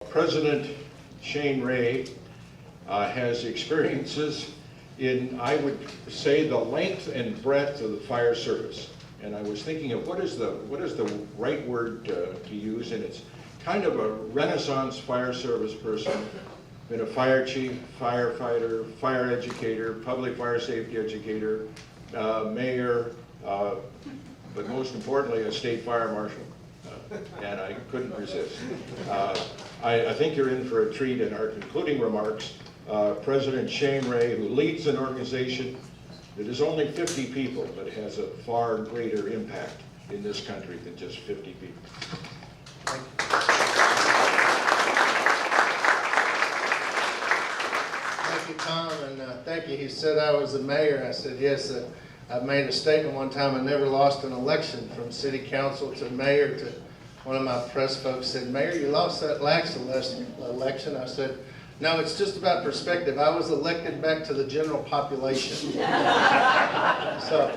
President Shane Ray has experiences in, I would say, the length and breadth of the fire service. And I was thinking of what is the right word to use, and it's kind of a Renaissance fire service person. Been a fire chief, firefighter, fire educator, public fire safety educator, mayor, but most importantly, a state fire marshal. And I couldn't resist. I think you're in for a treat in our concluding remarks. President Shane Ray, who leads an organization that is only 50 people, but has a far greater impact in this country than just 50 people. Thank you, Tom, and thank you. He said I was the mayor. I said, yes, I made a statement one time. I never lost an election from city council to mayor. To one of my press folks said, Mayor, you lost that last election. I said, no, it's just about perspective. I was elected back to the general population. So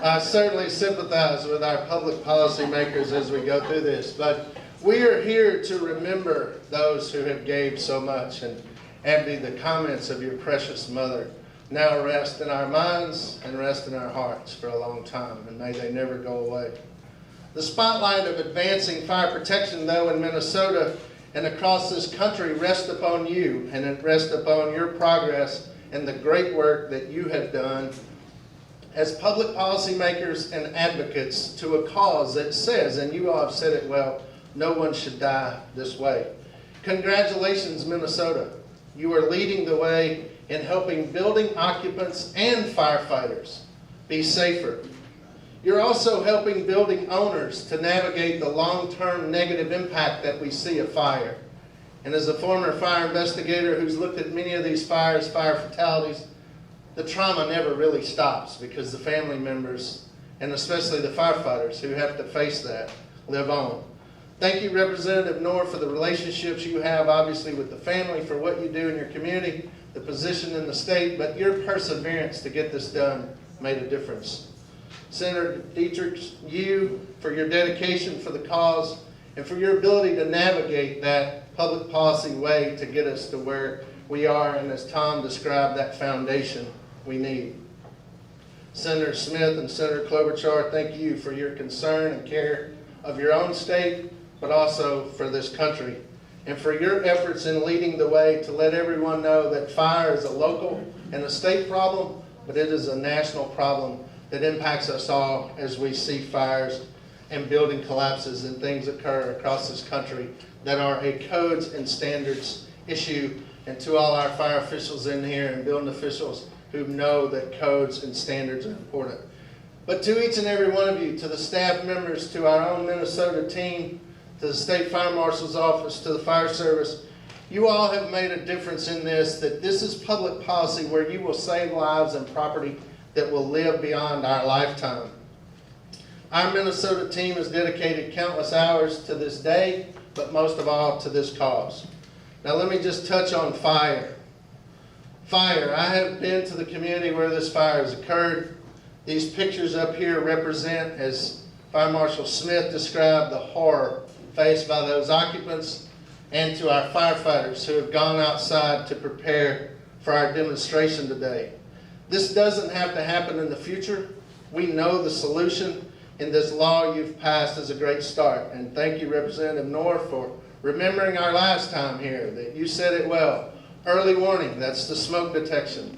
I certainly sympathize with our public policy makers as we go through this. But we are here to remember those who have gave so much. And Abby, the comments of your precious mother now rest in our minds and rest in our hearts for a long time, and may they never go away. The spotlight of advancing fire protection, though, in Minnesota and across this country rests upon you, and it rests upon your progress and the great work that you have done as public policy makers and advocates to a cause that says, and you all have said it well, no one should die this way. Congratulations, Minnesota. You are leading the way in helping building occupants and firefighters be safer. You're also helping building owners to navigate the long-term negative impact that we see of fire. And as a former fire investigator who's looked at many of these fires, fire fatalities, the trauma never really stops because the family members, and especially the firefighters who have to face that, live on. Thank you, Representative Knorr, for the relationships you have, obviously, with the family, for what you do in your community, the position in the state, but your perseverance to get this done made a difference. Senator Dietrich, you for your dedication for the cause and for your ability to navigate that public policy way to get us to where we are, and as Tom described, that foundation we need. Senator Smith and Senator Klobuchar, thank you for your concern and care of your own state, but also for this country, and for your efforts in leading the way to let everyone know that fire is a local and a state problem, but it is a national problem that impacts us all as we see fires and building collapses and things occur across this country that are a codes and standards issue. And to all our fire officials in here and building officials who know that codes and standards are important. But to each and every one of you, to the staff members, to our own Minnesota team, to the State Fire Marshal's Office, to the Fire Service, you all have made a difference in this, that this is public policy where you will save lives and property that will live beyond our lifetime. Our Minnesota team has dedicated countless hours to this day, but most of all to this cause. Now let me just touch on fire. Fire, I have been to the community where this fire has occurred. These pictures up here represent, as Fire Marshal Smith described, the horror faced by those occupants and to our firefighters who have gone outside to prepare for our demonstration today. This doesn't have to happen in the future. We know the solution, and this law you've passed is a great start. And thank you, Representative Knorr, for remembering our last time here, that you said it well. Early warning, that's the smoke detection.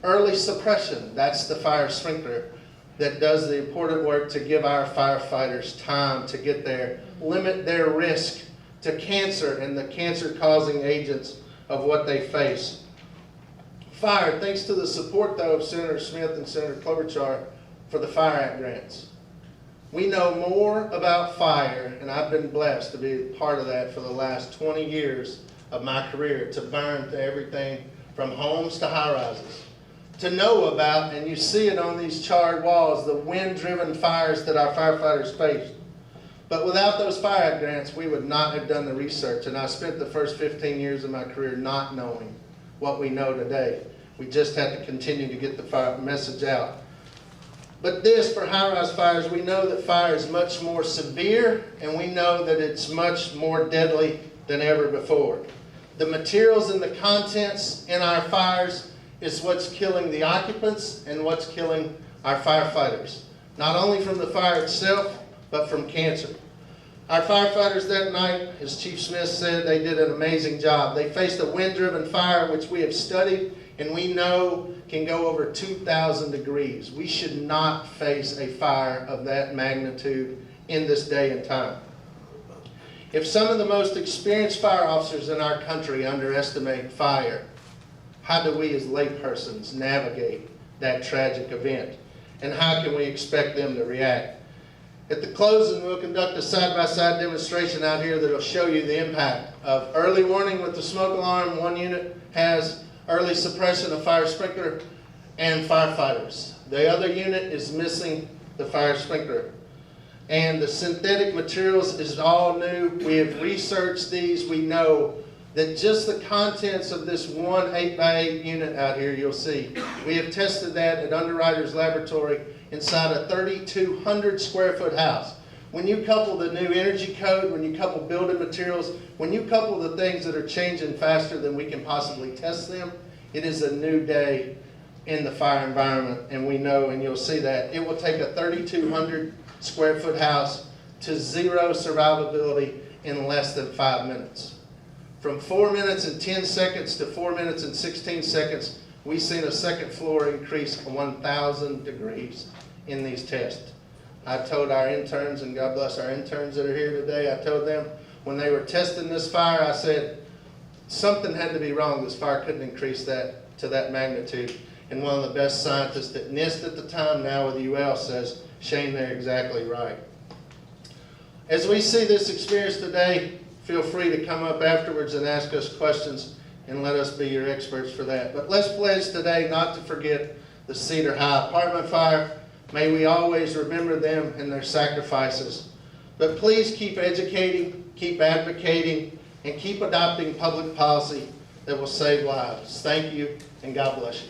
Early suppression, that's the fire sprinkler that does the important work to give our firefighters time to get there, limit their risk to cancer and the cancer-causing agents of what they face. Fire, thanks to the support, though, of Senator Smith and Senator Klobuchar for the FIRE Act grants. We know more about fire, and I've been blessed to be a part of that for the last 20 years of my career, to burn to everything from homes to high-rises. To know about, and you see it on these charred walls, the wind-driven fires that our firefighters faced. But without those FIRE Act grants, we would not have done the research, and I spent the first 15 years of my career not knowing what we know today. We just had to continue to get the message out. But this, for high-rise fires, we know that fire is much more severe, and we know that it's much more deadly than ever before. The materials and the contents in our fires is what's killing the occupants and what's killing our firefighters. Not only from the fire itself, but from cancer. Our firefighters that night, as Chief Smith said, they did an amazing job. They faced a wind-driven fire, which we have studied and we know can go over 2,000 degrees. We should not face a fire of that magnitude in this day and time. If some of the most experienced fire officers in our country underestimate fire, how do we as laypersons navigate that tragic event? And how can we expect them to react? At the closing, we'll conduct a side-by-side demonstration out here that will show you the impact of early warning with the smoke alarm. One unit has early suppression of fire sprinkler and firefighters. The other unit is missing the fire sprinkler. And the synthetic materials is all new. We have researched these. We know that just the contents of this one 8x8 unit out here, you'll see. We have tested that at Underwriters Laboratory inside a 3,200 square foot house. When you couple the new energy code, when you couple building materials, when you couple the things that are changing faster than we can possibly test them, it is a new day in the fire environment, and we know, and you'll see that. It will take a 3,200 square foot house to zero survivability in less than 5 minutes. From 4 minutes and 10 seconds to 4 minutes and 16 seconds, we've seen a second floor increase 1,000 degrees in these tests. I told our interns, and God bless our interns that are here today, I told them when they were testing this fire, I said, something had to be wrong. This fire couldn't increase that to that magnitude. And one of the best scientists at NIST at the time, now with UL, says, Shane, they're exactly right. As we see this experience today, feel free to come up afterwards and ask us questions and let us be your experts for that. But let's pledge today not to forget the Cedar High apartment fire. May we always remember them and their sacrifices. But please keep educating, keep advocating, and keep adopting public policy that will save lives. Thank you, and God bless you.